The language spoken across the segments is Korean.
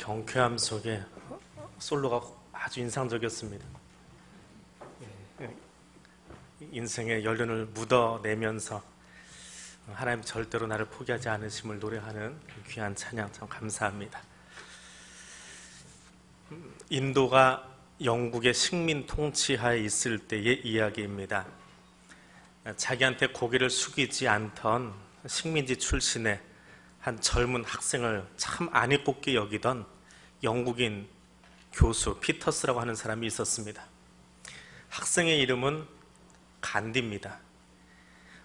경쾌함 속에 솔로가 아주 인상적이었습니다. 인생의 연륜을 묻어내면서 하나님 절대로 나를 포기하지 않으심을 노래하는 귀한 찬양 참 감사합니다. 인도가 영국의 식민 통치하에 있을 때의 이야기입니다. 자기한테 고개를 숙이지 않던 식민지 출신의 한 젊은 학생을 참 안이 꼽게 여기던 영국인 교수 피터스라고 하는 사람이 있었습니다. 학생의 이름은 간디입니다.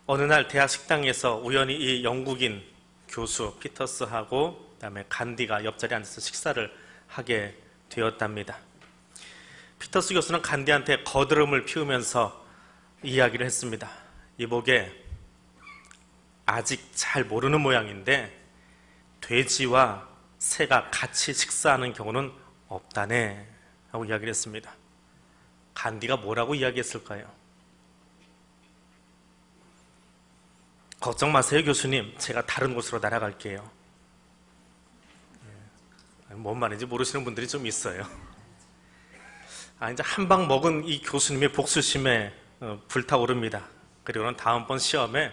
어느 날 대학 식당에서 우연히 이 영국인 교수 피터스하고 그다음에 간디가 옆자리에 앉아서 식사를 하게 되었답니다. 피터스 교수는 간디한테 거드름을 피우면서 이야기를 했습니다. 이보게, 아직 잘 모르는 모양인데 돼지와 새가 같이 식사하는 경우는 없다네 하고 이야기를 했습니다. 간디가 뭐라고 이야기했을까요? 걱정 마세요 교수님, 제가 다른 곳으로 날아갈게요. 뭔 말인지 모르시는 분들이 좀 있어요. 이제 한 방 먹은 이 교수님의 복수심에 불타오릅니다. 그리고는 다음번 시험에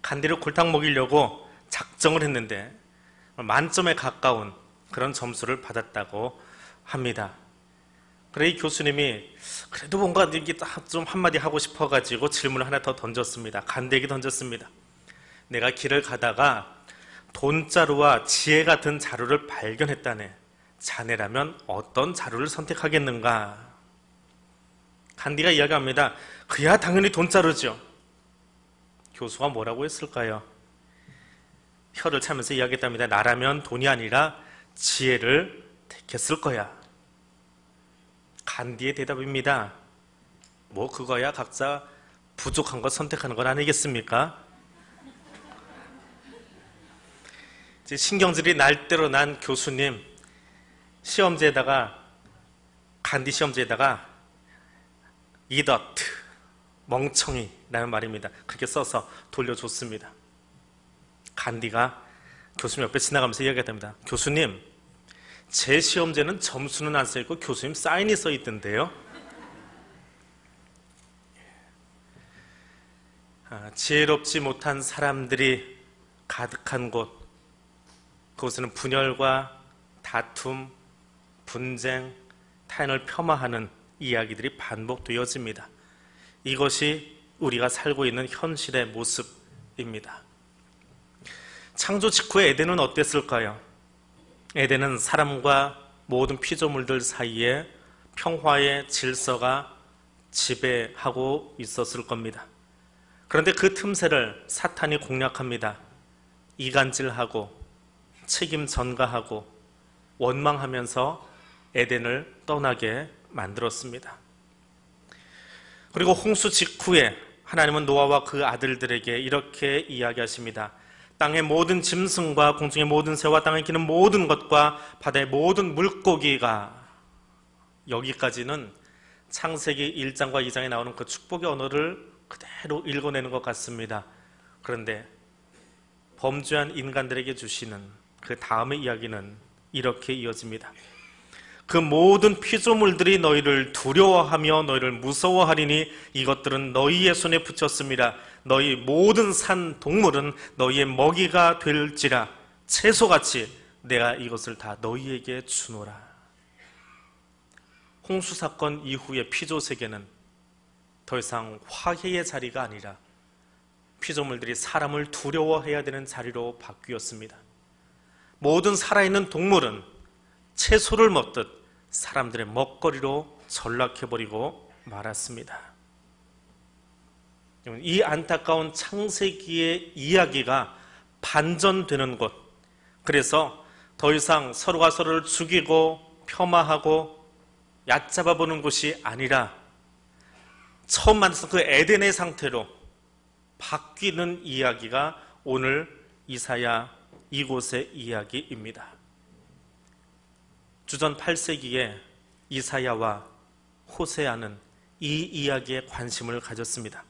간디를 골탕 먹이려고 작정을 했는데 만점에 가까운 그런 점수를 받았다고 합니다. 그래 이 교수님이 그래도 뭔가 이렇게 좀 한마디 하고 싶어가지고 질문을 하나 더 던졌습니다. 간디에게 던졌습니다. 내가 길을 가다가 돈자루와 지혜 같은 자루를 발견했다네. 자네라면 어떤 자루를 선택하겠는가? 간디가 이야기합니다. 그야 당연히 돈자루죠. 교수가 뭐라고 했을까요? 혀를 차면서 이야기했답니다. 나라면 돈이 아니라 지혜를 택했을 거야. 간디의 대답입니다. 뭐 그거야 각자 부족한 거 선택하는 건 아니겠습니까? 이제 신경질이 날 대로 난 교수님, 시험지에다가 간디 시험지에다가 이더트, 멍청이라는 말입니다. 그렇게 써서 돌려줬습니다. 간디가 교수님 옆에 지나가면서 이야기했답니다. 교수님, 제 시험지에는 점수는 안 써있고 교수님 사인이 써있던데요. 지혜롭지 못한 사람들이 가득한 곳, 그곳에는 분열과 다툼, 분쟁, 타인을 폄하하는 이야기들이 반복되어집니다. 이것이 우리가 살고 있는 현실의 모습입니다. 창조 직후의 에덴은 어땠을까요? 에덴은 사람과 모든 피조물들 사이에 평화의 질서가 지배하고 있었을 겁니다. 그런데 그 틈새를 사탄이 공략합니다. 이간질하고 책임 전가하고 원망하면서 에덴을 떠나게 만들었습니다. 그리고 홍수 직후에 하나님은 노아와 그 아들들에게 이렇게 이야기하십니다. 땅의 모든 짐승과 공중의 모든 새와 땅에 기는 모든 것과 바다의 모든 물고기가, 여기까지는 창세기 1장과 2장에 나오는 그 축복의 언어를 그대로 읽어내는 것 같습니다. 그런데 범죄한 인간들에게 주시는 그 다음의 이야기는 이렇게 이어집니다. 그 모든 피조물들이 너희를 두려워하며 너희를 무서워하리니 이것들은 너희의 손에 붙였습니다. 너희 모든 산 동물은 너희의 먹이가 될지라. 채소같이 내가 이것을 다 너희에게 주노라. 홍수 사건 이후의 피조 세계는 더 이상 화해의 자리가 아니라 피조물들이 사람을 두려워해야 되는 자리로 바뀌었습니다. 모든 살아있는 동물은 채소를 먹듯 사람들의 먹거리로 전락해버리고 말았습니다. 이 안타까운 창세기의 이야기가 반전되는 곳, 그래서 더 이상 서로가 서로를 죽이고 폄하하고 얕잡아보는 곳이 아니라 처음 만났던 그 에덴의 상태로 바뀌는 이야기가 오늘 이사야 이곳의 이야기입니다. 주전 8세기에 이사야와 호세아는 이 이야기에 관심을 가졌습니다.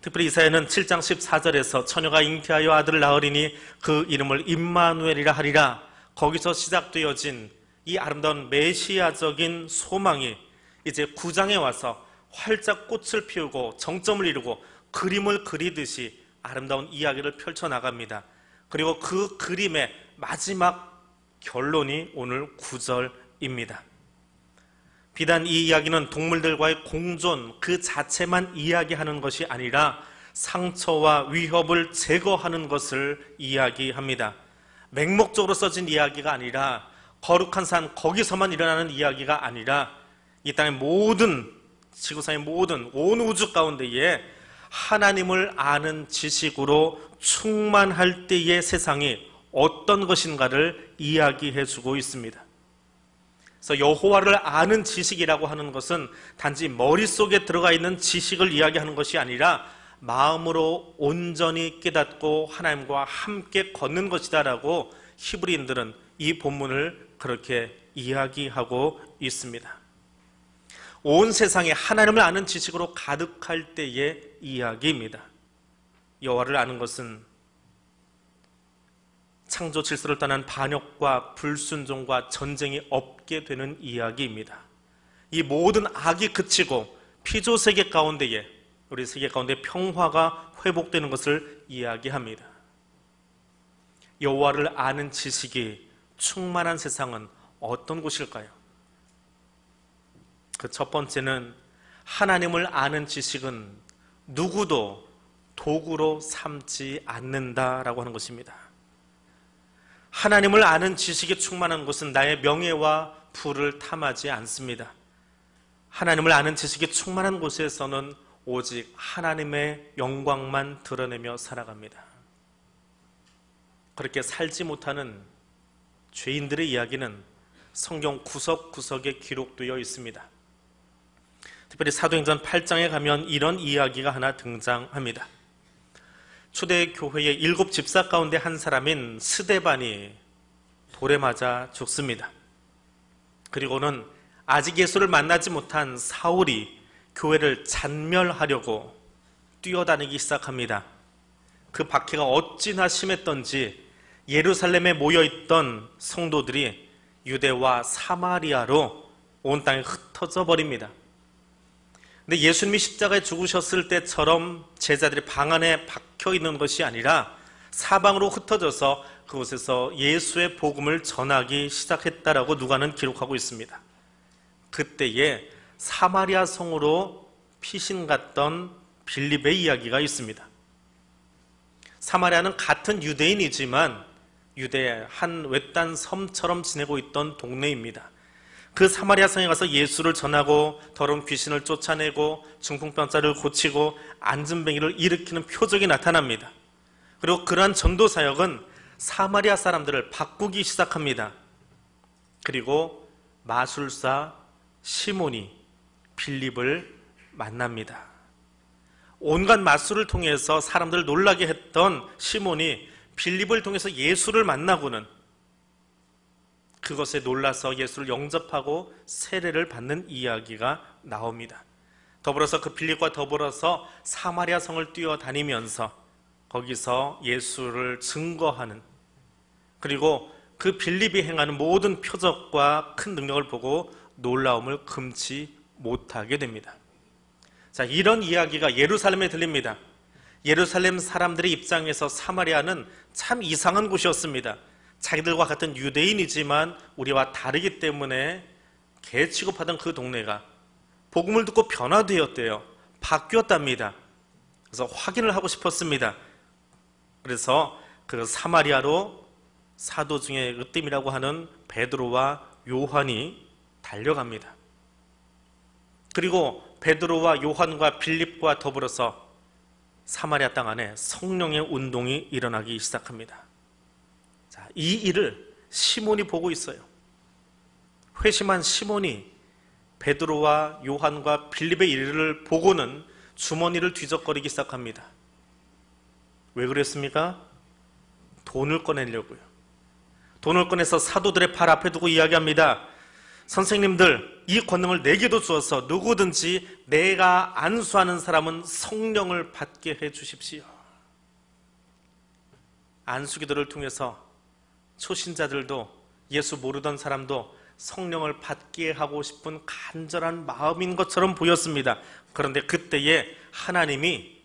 특별히 이사야는 7장 14절에서 처녀가 잉태하여 아들을 낳으리니 그 이름을 임마누엘이라 하리라. 거기서 시작되어진 이 아름다운 메시아적인 소망이 이제 9장에 와서 활짝 꽃을 피우고 정점을 이루고 그림을 그리듯이 아름다운 이야기를 펼쳐나갑니다. 그리고 그 그림의 마지막 결론이 오늘 9절입니다. 비단 이 이야기는 동물들과의 공존 그 자체만 이야기하는 것이 아니라 상처와 위협을 제거하는 것을 이야기합니다. 맹목적으로 써진 이야기가 아니라 거룩한 산 거기서만 일어나는 이야기가 아니라 이 땅의 모든 지구상의 모든 온 우주 가운데에 하나님을 아는 지식으로 충만할 때의 세상이 어떤 것인가를 이야기해주고 있습니다. 그래서 여호와를 아는 지식이라고 하는 것은 단지 머릿속에 들어가 있는 지식을 이야기하는 것이 아니라 마음으로 온전히 깨닫고 하나님과 함께 걷는 것이다라고 히브리인들은 이 본문을 그렇게 이야기하고 있습니다. 온 세상에 하나님을 아는 지식으로 가득할 때의 이야기입니다. 여호와를 아는 것은 창조 질서를 떠난 반역과 불순종과 전쟁이 없게 되는 이야기입니다. 이 모든 악이 그치고 피조 세계 가운데에 우리 세계 가운데 평화가 회복되는 것을 이야기합니다. 여호와를 아는 지식이 충만한 세상은 어떤 곳일까요? 그 첫 번째는 하나님을 아는 지식은 누구도 도구로 삼지 않는다라고 하는 것입니다. 하나님을 아는 지식이 충만한 곳은 나의 명예와 부를 탐하지 않습니다. 하나님을 아는 지식이 충만한 곳에서는 오직 하나님의 영광만 드러내며 살아갑니다. 그렇게 살지 못하는 죄인들의 이야기는 성경 구석구석에 기록되어 있습니다. 특별히 사도행전 8장에 가면 이런 이야기가 하나 등장합니다. 초대교회의 7 집사 가운데 한 사람인 스데반이 돌에 맞아 죽습니다. 그리고는 아직 예수를 만나지 못한 사울이 교회를 잔멸하려고 뛰어다니기 시작합니다. 그 박해가 어찌나 심했던지 예루살렘에 모여있던 성도들이 유대와 사마리아로 온 땅에 흩어져 버립니다. 근데 예수님이 십자가에 죽으셨을 때처럼 제자들이 방 안에 박혀 있는 것이 아니라 사방으로 흩어져서 그곳에서 예수의 복음을 전하기 시작했다라고 누가는 기록하고 있습니다. 그때에 사마리아 성으로 피신 갔던 빌립의 이야기가 있습니다. 사마리아는 같은 유대인이지만 유대의 한 외딴 섬처럼 지내고 있던 동네입니다. 그 사마리아 성에 가서 예수를 전하고 더러운 귀신을 쫓아내고 중풍병자를 고치고 안진뱅이를 일으키는 표적이 나타납니다. 그리고 그러한 전도 사역은 사마리아 사람들을 바꾸기 시작합니다. 그리고 마술사 시몬이 빌립을 만납니다. 온갖 마술을 통해서 사람들을 놀라게 했던 시몬이 빌립을 통해서 예수를 만나고는 그것에 놀라서 예수를 영접하고 세례를 받는 이야기가 나옵니다. 더불어서 그 빌립과 더불어서 사마리아 성을 뛰어다니면서 거기서 예수를 증거하는, 그리고 그 빌립이 행하는 모든 표적과 큰 능력을 보고 놀라움을 금치 못하게 됩니다. 자, 이런 이야기가 예루살렘에 들립니다. 예루살렘 사람들의 입장에서 사마리아는 참 이상한 곳이었습니다. 자기들과 같은 유대인이지만 우리와 다르기 때문에 개 취급하던 그 동네가 복음을 듣고 변화되었대요. 바뀌었답니다. 그래서 확인을 하고 싶었습니다. 그래서 그 사마리아로 사도 중에 으뜸이라고 하는 베드로와 요한이 달려갑니다. 그리고 베드로와 요한과 빌립과 더불어서 사마리아 땅 안에 성령의 운동이 일어나기 시작합니다. 자, 이 일을 시몬이 보고 있어요. 회심한 시몬이 베드로와 요한과 빌립의 일을 보고는 주머니를 뒤적거리기 시작합니다. 왜 그랬습니까? 돈을 꺼내려고요. 돈을 꺼내서 사도들의 발 앞에 두고 이야기합니다. 선생님들, 이 권능을 내게도 주어서 누구든지 내가 안수하는 사람은 성령을 받게 해 주십시오. 안수기도를 통해서 초신자들도 예수 모르던 사람도 성령을 받게 하고 싶은 간절한 마음인 것처럼 보였습니다. 그런데 그때에 하나님이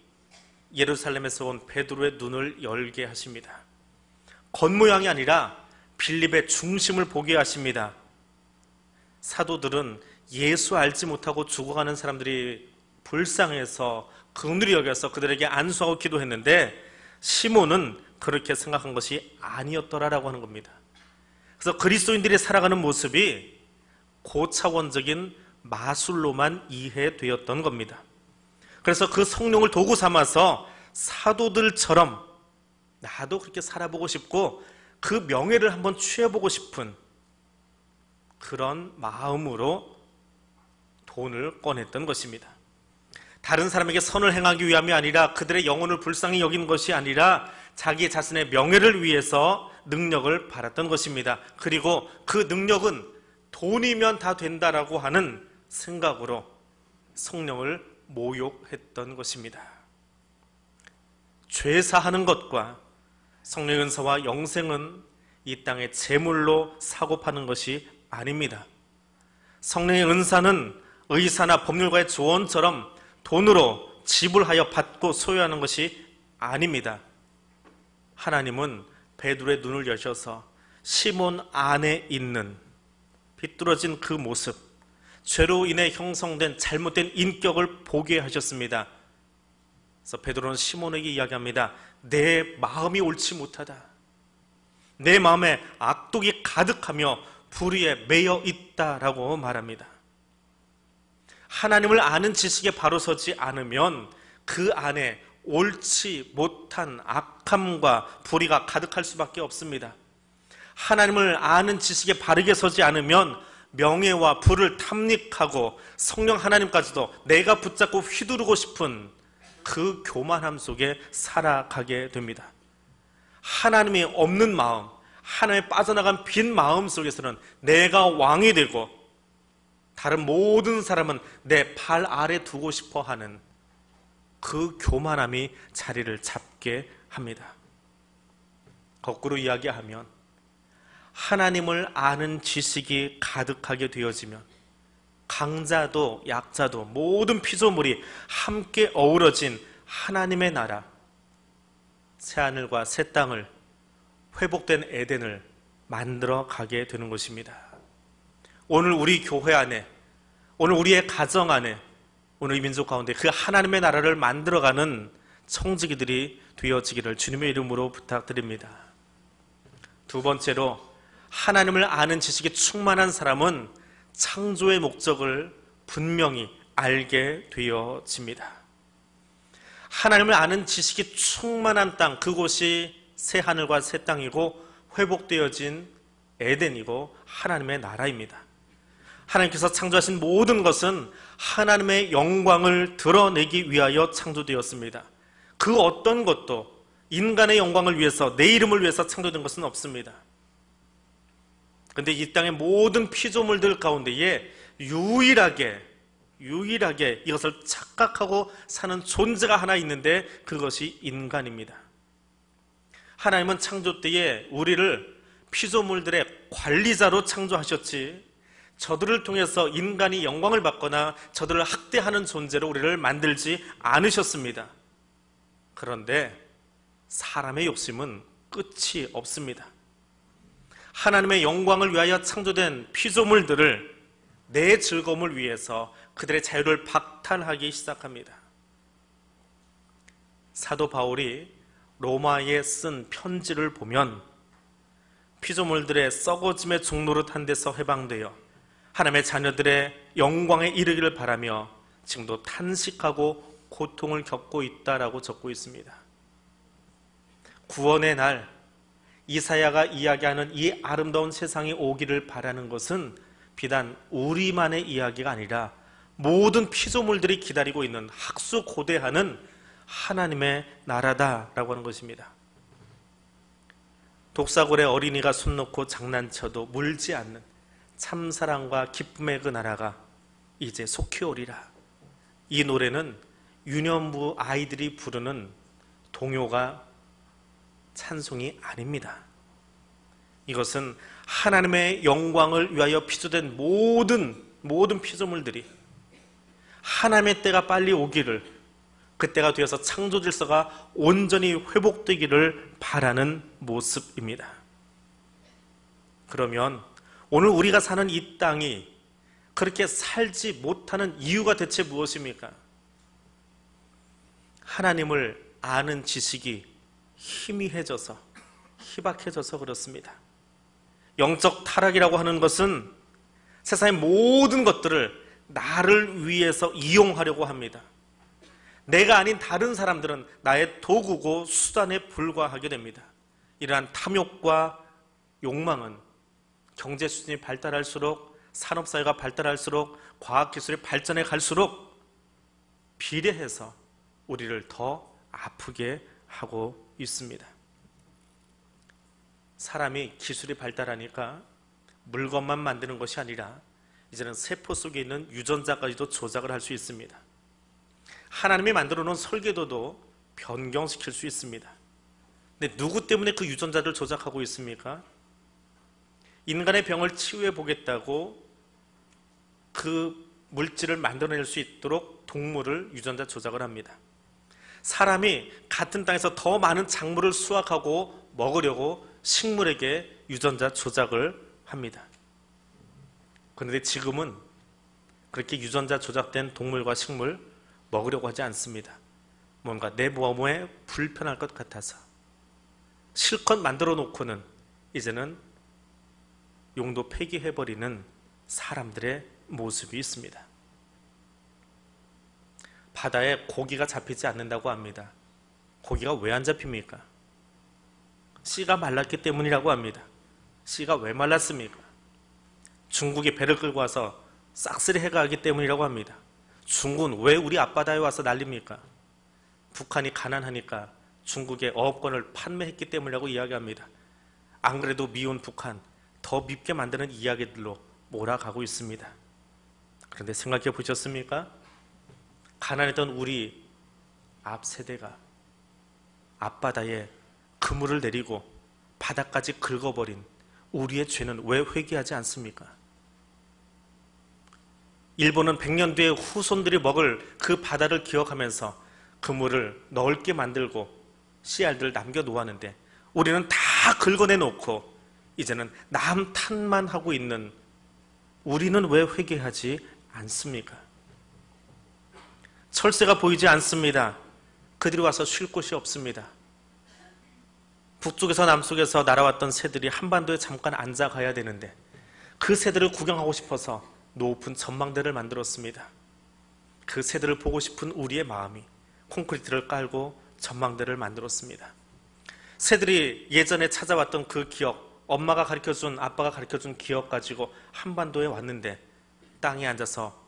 예루살렘에서 온 베드로의 눈을 열게 하십니다. 겉모양이 아니라 빌립의 중심을 보게 하십니다. 사도들은 예수 알지 못하고 죽어가는 사람들이 불쌍해서 긍휼히 여겨서 그들에게 안수하고 기도했는데 시몬은 그렇게 생각한 것이 아니었더라라고 하는 겁니다. 그래서 그리스도인들이 살아가는 모습이 고차원적인 마술로만 이해되었던 겁니다. 그래서 그 성령을 도구 삼아서 사도들처럼 나도 그렇게 살아보고 싶고 그 명예를 한번 취해보고 싶은 그런 마음으로 돈을 꺼냈던 것입니다. 다른 사람에게 선을 행하기 위함이 아니라 그들의 영혼을 불쌍히 여긴 것이 아니라 자기 자신의 명예를 위해서 능력을 바랐던 것입니다. 그리고 그 능력은 돈이면 다 된다라고 하는 생각으로 성령을 모욕했던 것입니다. 죄사하는 것과 성령의 은사와 영생은 이 땅의 재물로 사고 파는 것이 아닙니다. 성령의 은사는 의사나 법률가의 조언처럼 돈으로 지불하여 받고 소유하는 것이 아닙니다. 하나님은 베드로의 눈을 여셔서 시몬 안에 있는 비뚤어진 그 모습, 죄로 인해 형성된 잘못된 인격을 보게 하셨습니다. 그래서 베드로는 시몬에게 이야기합니다. 내 마음이 옳지 못하다. 내 마음에 악독이 가득하며 불의에 매여 있다라고 말합니다. 하나님을 아는 지식에 바로 서지 않으면 그 안에 옳지 못한 악함과 불의가 가득할 수밖에 없습니다. 하나님을 아는 지식에 바르게 서지 않으면 명예와 부를 탐닉하고 성령 하나님까지도 내가 붙잡고 휘두르고 싶은 그 교만함 속에 살아가게 됩니다. 하나님이 없는 마음, 하나님에 빠져나간 빈 마음 속에서는 내가 왕이 되고 다른 모든 사람은 내 발 아래 두고 싶어 하는 그 교만함이 자리를 잡게 합니다. 거꾸로 이야기하면 하나님을 아는 지식이 가득하게 되어지면 강자도 약자도 모든 피조물이 함께 어우러진 하나님의 나라, 새하늘과 새 땅을, 회복된 에덴을 만들어 가게 되는 것입니다. 오늘 우리 교회 안에, 오늘 우리의 가정 안에, 오늘 이 민족 가운데 그 하나님의 나라를 만들어가는 청지기들이 되어지기를 주님의 이름으로 부탁드립니다. 두 번째로, 하나님을 아는 지식이 충만한 사람은 창조의 목적을 분명히 알게 되어집니다. 하나님을 아는 지식이 충만한 땅, 그곳이 새 하늘과 새 땅이고 회복되어진 에덴이고 하나님의 나라입니다. 하나님께서 창조하신 모든 것은 하나님의 영광을 드러내기 위하여 창조되었습니다. 그 어떤 것도 인간의 영광을 위해서, 내 이름을 위해서 창조된 것은 없습니다. 그런데 이 땅의 모든 피조물들 가운데에 유일하게 이것을 착각하고 사는 존재가 하나 있는데 그것이 인간입니다. 하나님은 창조 때에 우리를 피조물들의 관리자로 창조하셨지, 저들을 통해서 인간이 영광을 받거나 저들을 학대하는 존재로 우리를 만들지 않으셨습니다. 그런데 사람의 욕심은 끝이 없습니다. 하나님의 영광을 위하여 창조된 피조물들을 내 즐거움을 위해서 그들의 자유를 박탈하기 시작합니다. 사도 바울이 로마에 쓴 편지를 보면 피조물들의 썩어짐의 종노릇한 데서 해방되어 하나님의 자녀들의 영광에 이르기를 바라며 지금도 탄식하고 고통을 겪고 있다라고 적고 있습니다. 구원의 날 이사야가 이야기하는 이 아름다운 세상이 오기를 바라는 것은 비단 우리만의 이야기가 아니라 모든 피조물들이 기다리고 있는 학수고대하는 하나님의 나라다라고 하는 것입니다. 독사골에 어린이가 손 놓고 장난쳐도 물지 않는 참사랑과 기쁨의 그 나라가 이제 속히 오리라. 이 노래는 유년부 아이들이 부르는 동요가 찬송이 아닙니다. 이것은 하나님의 영광을 위하여 피조된 모든 피조물들이 하나님의 때가 빨리 오기를, 그때가 되어서 창조 질서가 온전히 회복되기를 바라는 모습입니다. 그러면 오늘 우리가 사는 이 땅이 그렇게 살지 못하는 이유가 대체 무엇입니까? 하나님을 아는 지식이 희미해져서, 희박해져서 그렇습니다. 영적 타락이라고 하는 것은 세상의 모든 것들을 나를 위해서 이용하려고 합니다. 내가 아닌 다른 사람들은 나의 도구고 수단에 불과하게 됩니다. 이러한 탐욕과 욕망은 경제 수준이 발달할수록, 산업사회가 발달할수록, 과학기술이 발전해 갈수록 비례해서 우리를 더 아프게 하고 있습니다. 사람이 기술이 발달하니까 물건만 만드는 것이 아니라 이제는 세포 속에 있는 유전자까지도 조작을 할 수 있습니다. 하나님이 만들어 놓은 설계도도 변경시킬 수 있습니다. 근데 누구 때문에 그 유전자를 조작하고 있습니까? 인간의 병을 치유해 보겠다고 그 물질을 만들어낼 수 있도록 동물을 유전자 조작을 합니다. 사람이 같은 땅에서 더 많은 작물을 수확하고 먹으려고 식물에게 유전자 조작을 합니다. 그런데 지금은 그렇게 유전자 조작된 동물과 식물 먹으려고 하지 않습니다. 뭔가 내 몸에 불편할 것 같아서 실컷 만들어 놓고는 이제는 용도 폐기해버리는 사람들의 모습이 있습니다. 바다에 고기가 잡히지 않는다고 합니다. 고기가 왜 안 잡힙니까? 씨가 말랐기 때문이라고 합니다. 씨가 왜 말랐습니까? 중국이 배를 끌고 와서 싹쓸이 해가기 때문이라고 합니다. 중국은 왜 우리 앞바다에 와서 난립니까? 북한이 가난하니까 중국의 어업권을 판매했기 때문이라고 이야기합니다. 안 그래도 미운 북한 더 밉게 만드는 이야기들로 몰아가고 있습니다. 그런데 생각해 보셨습니까? 가난했던 우리 앞 세대가 앞바다에 그물을 내리고 바다까지 긁어버린 우리의 죄는 왜 회개하지 않습니까? 일본은 100년 뒤에 후손들이 먹을 그 바다를 기억하면서 그물을 넓게 만들고 씨알들을 남겨놓았는데 우리는 다 긁어내놓고 이제는 남 탓만 하고 있는 우리는 왜 회개하지 않습니까? 철새가 보이지 않습니다. 그들이 와서 쉴 곳이 없습니다. 북쪽에서 남쪽에서 날아왔던 새들이 한반도에 잠깐 앉아 가야 되는데 그 새들을 구경하고 싶어서 높은 전망대를 만들었습니다. 그 새들을 보고 싶은 우리의 마음이 콘크리트를 깔고 전망대를 만들었습니다. 새들이 예전에 찾아왔던 그 기억, 엄마가 가르쳐준, 아빠가 가르쳐준 기억 가지고 한반도에 왔는데 땅에 앉아서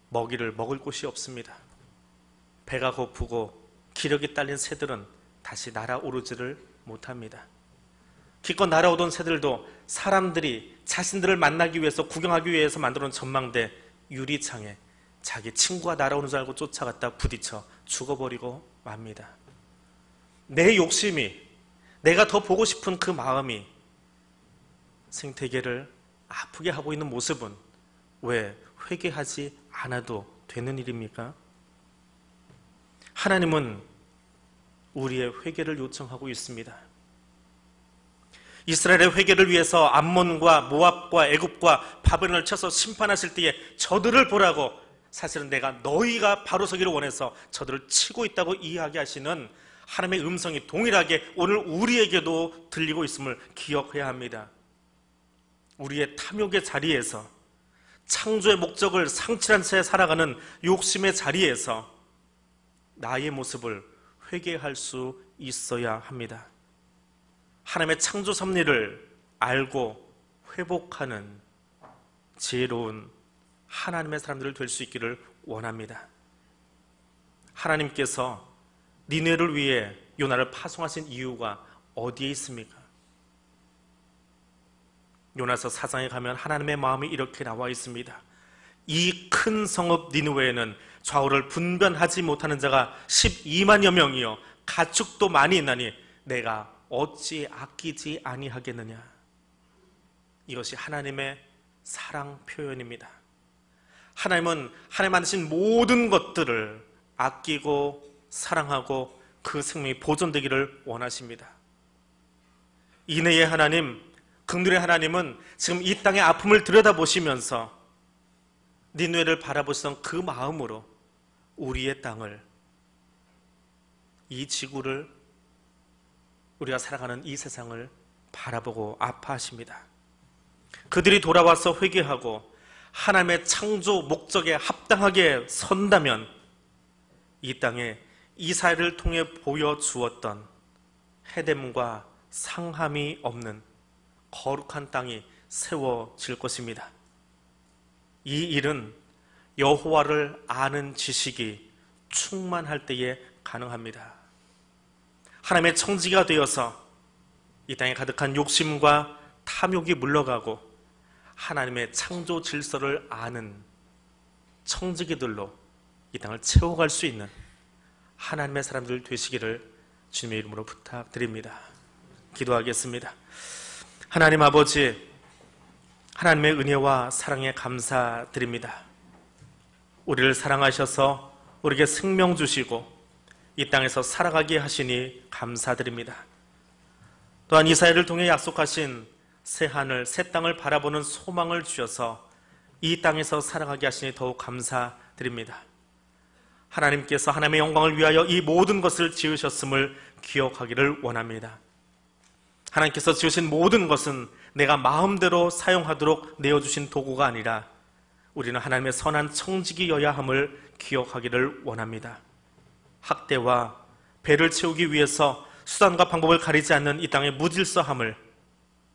먹이를 먹을 곳이 없습니다. 배가 고프고 기력이 딸린 새들은 다시 날아오르지를 못합니다. 기껏 날아오던 새들도 사람들이 자신들을 만나기 위해서, 구경하기 위해서 만들어놓은 전망대 유리창에 자기 친구가 날아오는 줄 알고 쫓아갔다 부딪혀 죽어버리고 맙니다. 내 욕심이, 내가 더 보고 싶은 그 마음이 생태계를 아프게 하고 있는 모습은 왜 회개하지 않아도 되는 일입니까? 하나님은 우리의 회개를 요청하고 있습니다. 이스라엘의 회개를 위해서 암몬과 모압과 애굽과 바벨론을 쳐서 심판하실 때에 저들을 보라고, 사실은 내가 너희가 바로 서기를 원해서 저들을 치고 있다고 이야기하시는 하나님의 음성이 동일하게 오늘 우리에게도 들리고 있음을 기억해야 합니다. 우리의 탐욕의 자리에서, 창조의 목적을 상실한 채 살아가는 욕심의 자리에서 나의 모습을 회개할 수 있어야 합니다. 하나님의 창조 섭리를 알고 회복하는 지혜로운 하나님의 사람들을 될 수 있기를 원합니다. 하나님께서 니네를 위해 요나를 파송하신 이유가 어디에 있습니까? 요나서 4장에 가면 하나님의 마음이 이렇게 나와 있습니다. 이 큰 성읍 니느웨에는 좌우를 분변하지 못하는 자가 12만여 명이요 가축도 많이 있나니 내가 어찌 아끼지 아니하겠느냐. 이것이 하나님의 사랑 표현입니다. 하나님은 하나님 만드신 모든 것들을 아끼고 사랑하고 그 생명이 보존되기를 원하십니다. 인애의 하나님, 긍휼의 하나님은 지금 이 땅의 아픔을 들여다보시면서 니느웨를 바라보시던 그 마음으로 우리의 땅을, 이 지구를, 우리가 살아가는 이 세상을 바라보고 아파하십니다. 그들이 돌아와서 회개하고 하나님의 창조 목적에 합당하게 선다면 이 땅에 이스라엘을 통해 보여주었던 헤뎀과 상함이 없는 거룩한 땅이 세워질 것입니다. 이 일은 여호와를 아는 지식이 충만할 때에 가능합니다. 하나님의 청지기가 되어서 이 땅에 가득한 욕심과 탐욕이 물러가고 하나님의 창조 질서를 아는 청지기들로 이 땅을 채워갈 수 있는 하나님의 사람들 되시기를 주님의 이름으로 부탁드립니다. 기도하겠습니다. 하나님 아버지, 하나님의 은혜와 사랑에 감사드립니다. 우리를 사랑하셔서 우리에게 생명 주시고 이 땅에서 살아가게 하시니 감사드립니다. 또한 이스라엘을 통해 약속하신 새 하늘, 새 땅을 바라보는 소망을 주셔서 이 땅에서 살아가게 하시니 더욱 감사드립니다. 하나님께서 하나님의 영광을 위하여 이 모든 것을 지으셨음을 기억하기를 원합니다. 하나님께서 지으신 모든 것은 내가 마음대로 사용하도록 내어주신 도구가 아니라 우리는 하나님의 선한 청지기여야 함을 기억하기를 원합니다. 학대와 배를 채우기 위해서 수단과 방법을 가리지 않는 이 땅의 무질서함을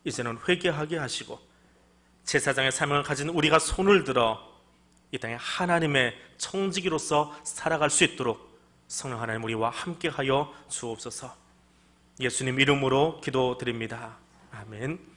이제는 회개하게 하시고 제사장의 사명을 가진 우리가 손을 들어 이 땅에 하나님의 청지기로서 살아갈 수 있도록 성령 하나님 우리와 함께하여 주옵소서. 예수님 이름으로 기도드립니다. 아멘.